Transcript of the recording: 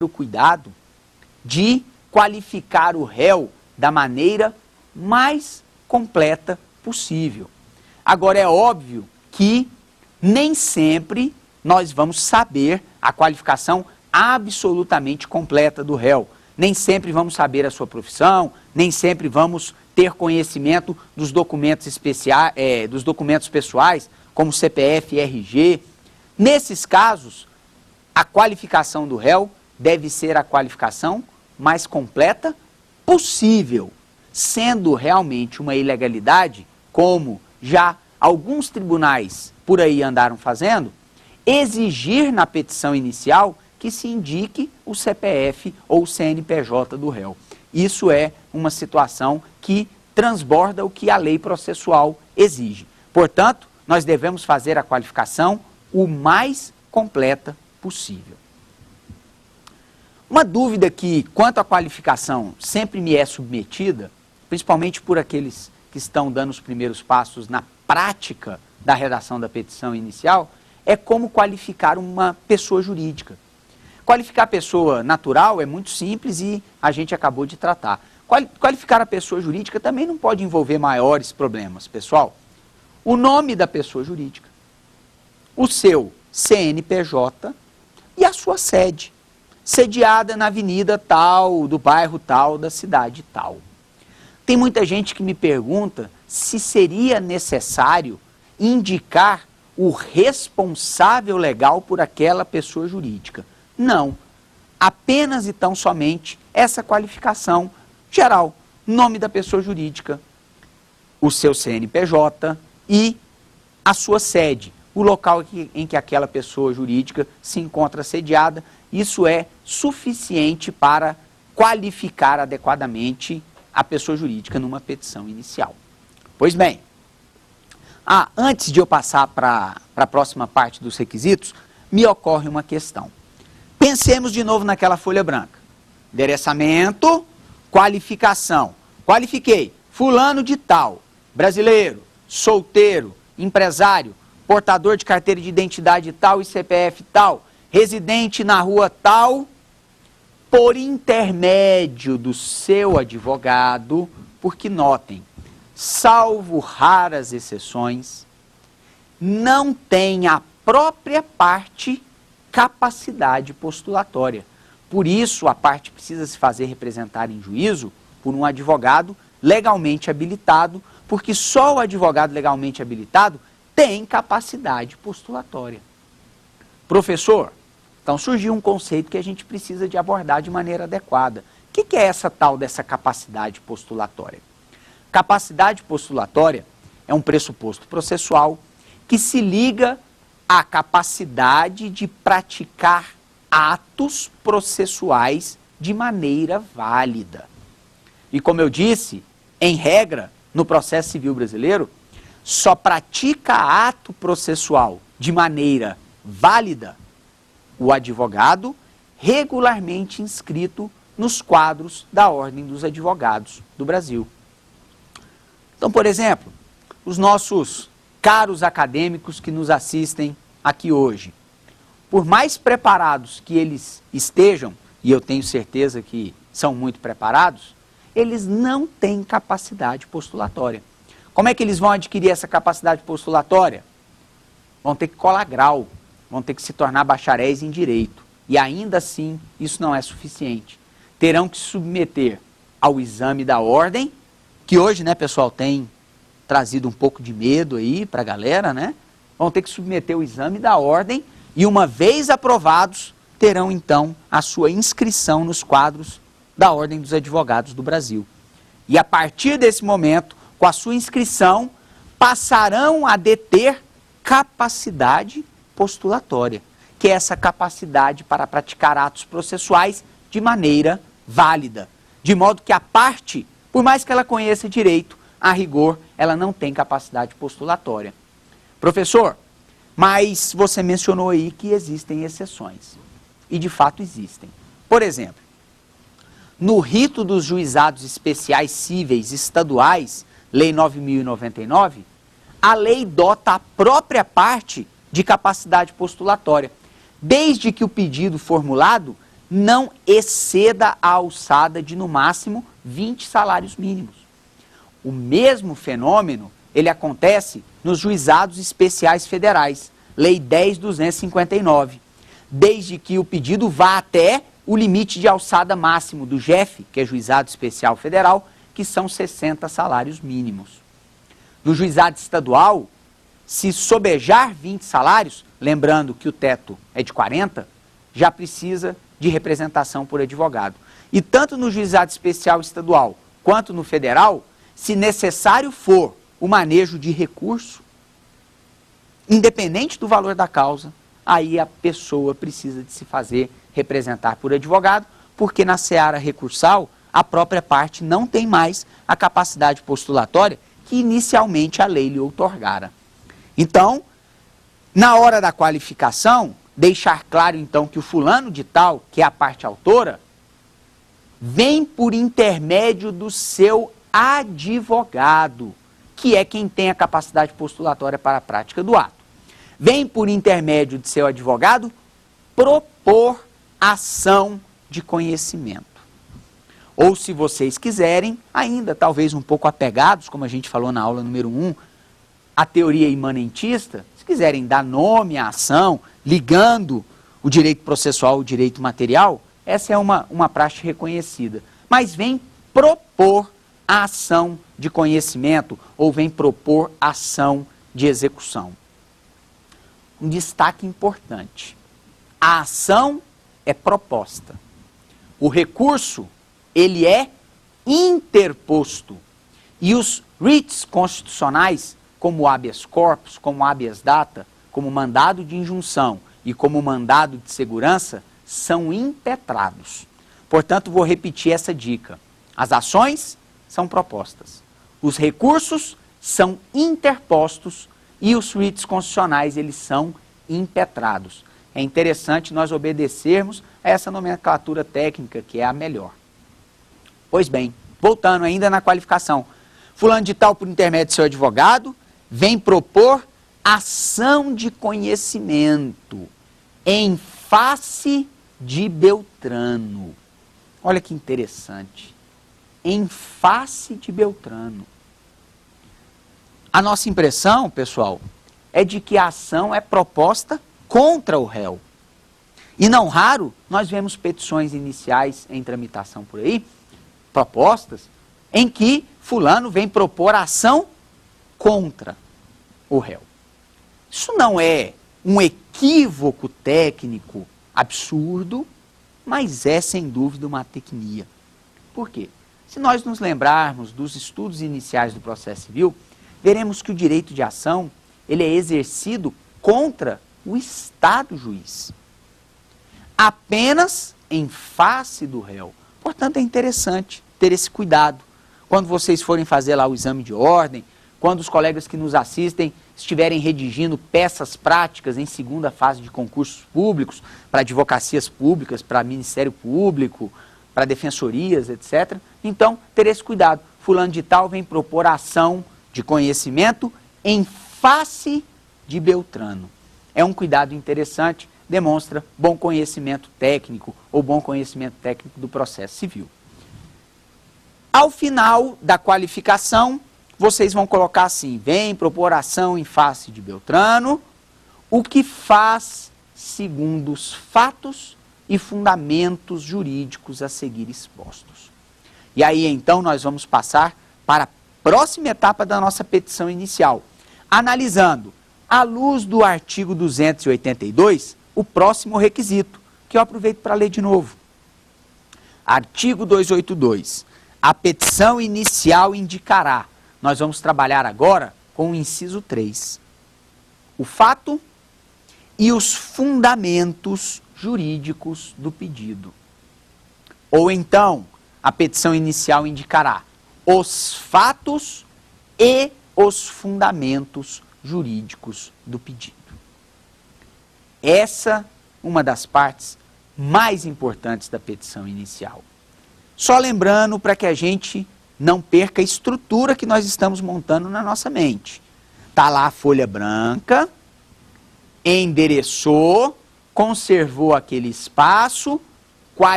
o cuidado de qualificar o réu da maneira mais completa possível. Agora, é óbvio que nem sempre nós vamos saber a qualificação absolutamente completa do réu. Nem sempre vamos saber a sua profissão, nem sempre vamos ter conhecimento dos documentos especiais, dos documentos pessoais, como CPF e RG. Nesses casos, a qualificação do réu deve ser a qualificação mais completa possível, sendo realmente uma ilegalidade, como já alguns tribunais por aí andaram fazendo, exigir na petição inicial que se indique o CPF ou o CNPJ do réu. Isso é uma situação que transborda o que a lei processual exige. Portanto, nós devemos fazer a qualificação o mais completa possível. Uma dúvida que, quanto à qualificação, sempre me é submetida, principalmente por aqueles que estão dando os primeiros passos na prática da redação da petição inicial, é como qualificar uma pessoa jurídica. Qualificar a pessoa natural é muito simples e a gente acabou de tratar. Qualificar a pessoa jurídica também não pode envolver maiores problemas, pessoal. O nome da pessoa jurídica, o seu CNPJ e a sua sede, sediada na avenida tal, do bairro tal, da cidade tal. Tem muita gente que me pergunta se seria necessário indicar o responsável legal por aquela pessoa jurídica. Não, apenas e tão somente essa qualificação geral, nome da pessoa jurídica, o seu CNPJ e a sua sede, o local em que aquela pessoa jurídica se encontra sediada. Isso é suficiente para qualificar adequadamente a pessoa jurídica numa petição inicial. Pois bem, antes de eu passar para a próxima parte dos requisitos, me ocorre uma questão. Pensemos de novo naquela folha branca. Endereçamento, qualificação. Qualifiquei, fulano de tal, brasileiro, solteiro, empresário, portador de carteira de identidade tal e CPF tal, residente na rua tal, por intermédio do seu advogado, porque notem, salvo raras exceções, não tem a própria parte capacidade postulatória. Por isso, a parte precisa se fazer representar em juízo por um advogado legalmente habilitado, porque só o advogado legalmente habilitado tem capacidade postulatória. Professor, então surgiu um conceito que a gente precisa de abordar de maneira adequada. O que é essa tal dessa capacidade postulatória? Capacidade postulatória é um pressuposto processual que se liga à capacidade de praticar atos processuais de maneira válida. E como eu disse, em regra, no processo civil brasileiro, só pratica ato processual de maneira válida o advogado regularmente inscrito nos quadros da Ordem dos Advogados do Brasil. Então, por exemplo, os nossos caros acadêmicos que nos assistem aqui hoje, por mais preparados que eles estejam, e eu tenho certeza que são muito preparados, eles não têm capacidade postulatória. Como é que eles vão adquirir essa capacidade postulatória? Vão ter que colar grau, vão ter que se tornar bacharéis em direito. E ainda assim, isso não é suficiente. Terão que se submeter ao exame da ordem, que hoje, né, pessoal, tem trazido um pouco de medo aí para a galera, né? Vão ter que submeter o exame da ordem e, uma vez aprovados, terão então a sua inscrição nos quadros da Ordem dos Advogados do Brasil. E a partir desse momento, com a sua inscrição, passarão a deter capacidade postulatória, que é essa capacidade para praticar atos processuais de maneira válida. De modo que a parte, por mais que ela conheça direito, a rigor, ela não tem capacidade postulatória. Professor, mas você mencionou aí que existem exceções. E de fato existem. Por exemplo, no rito dos juizados especiais cíveis estaduais, Lei 9.099, a lei dota a própria parte de capacidade postulatória, desde que o pedido formulado não exceda a alçada de, no máximo, 20 salários mínimos. O mesmo fenômeno, ele acontece nos juizados especiais federais, Lei 10.259, desde que o pedido vá até o limite de alçada máximo do JEF, que é Juizado Especial Federal, que são 60 salários mínimos. No juizado estadual, se sobejar 20 salários, lembrando que o teto é de 40, já precisa de representação por advogado. E tanto no juizado especial estadual quanto no federal, se necessário for o manejo de recurso, independente do valor da causa, aí a pessoa precisa de se fazer representar por advogado, porque na seara recursal, a própria parte não tem mais a capacidade postulatória que inicialmente a lei lhe outorgara. Então, na hora da qualificação, deixar claro então que o fulano de tal, que é a parte autora, vem por intermédio do seu advogado, que é quem tem a capacidade postulatória para a prática do ato. Vem por intermédio de seu advogado propor ação de conhecimento. Ou, se vocês quiserem, ainda talvez um pouco apegados, como a gente falou na aula número 1, a teoria imanentista, se quiserem dar nome à ação, ligando o direito processual ao direito material, essa é uma praxe reconhecida. Mas vem propor a ação de conhecimento ou vem propor ação de execução. Um destaque importante. A ação é proposta. O recurso, ele é interposto. E os writs constitucionais, como o habeas corpus, como habeas data, como mandado de injunção e como mandado de segurança, são impetrados. Portanto, vou repetir essa dica. As ações são propostas. Os recursos são interpostos e os writs constitucionais, eles são impetrados. É interessante nós obedecermos a essa nomenclatura técnica, que é a melhor. Pois bem, voltando ainda na qualificação. Fulano de tal, por intermédio de seu advogado, vem propor ação de conhecimento em face de Beltrano. Olha que interessante. Em face de Beltrano. A nossa impressão, pessoal, é de que a ação é proposta contra o réu. E não raro, nós vemos petições iniciais em tramitação por aí, propostas, em que fulano vem propor ação contra o réu. Isso não é um equívoco técnico absurdo, mas é sem dúvida uma tecnia. Por quê? Se nós nos lembrarmos dos estudos iniciais do processo civil, veremos que o direito de ação, ele é exercido contra o Estado juiz. Apenas em face do réu. Portanto, é interessante ter esse cuidado. Quando vocês forem fazer lá o exame de ordem, quando os colegas que nos assistem estiverem redigindo peças práticas em segunda fase de concursos públicos, para advocacias públicas, para Ministério Público, para defensorias, etc. Então, ter esse cuidado. Fulano de tal vem propor ação de conhecimento em face de Beltrano. É um cuidado interessante, demonstra bom conhecimento técnico ou bom conhecimento técnico do processo civil. Ao final da qualificação, vocês vão colocar assim, vem propor ação em face de Beltrano, o que faz segundo os fatos e fundamentos jurídicos a seguir expostos. E aí, então, nós vamos passar para a próxima etapa da nossa petição inicial, analisando, à luz do artigo 282, o próximo requisito, que eu aproveito para ler de novo. Artigo 282. A petição inicial indicará. Nós vamos trabalhar agora com o inciso 3. O fato e os fundamentos jurídicos do pedido. Ou então, a petição inicial indicará os fatos e os fundamentos jurídicos do pedido. Essa é uma das partes mais importantes da petição inicial. Só lembrando para que a gente não perca a estrutura que nós estamos montando na nossa mente. Está lá a folha branca, endereçou, conservou aquele espaço, qualificação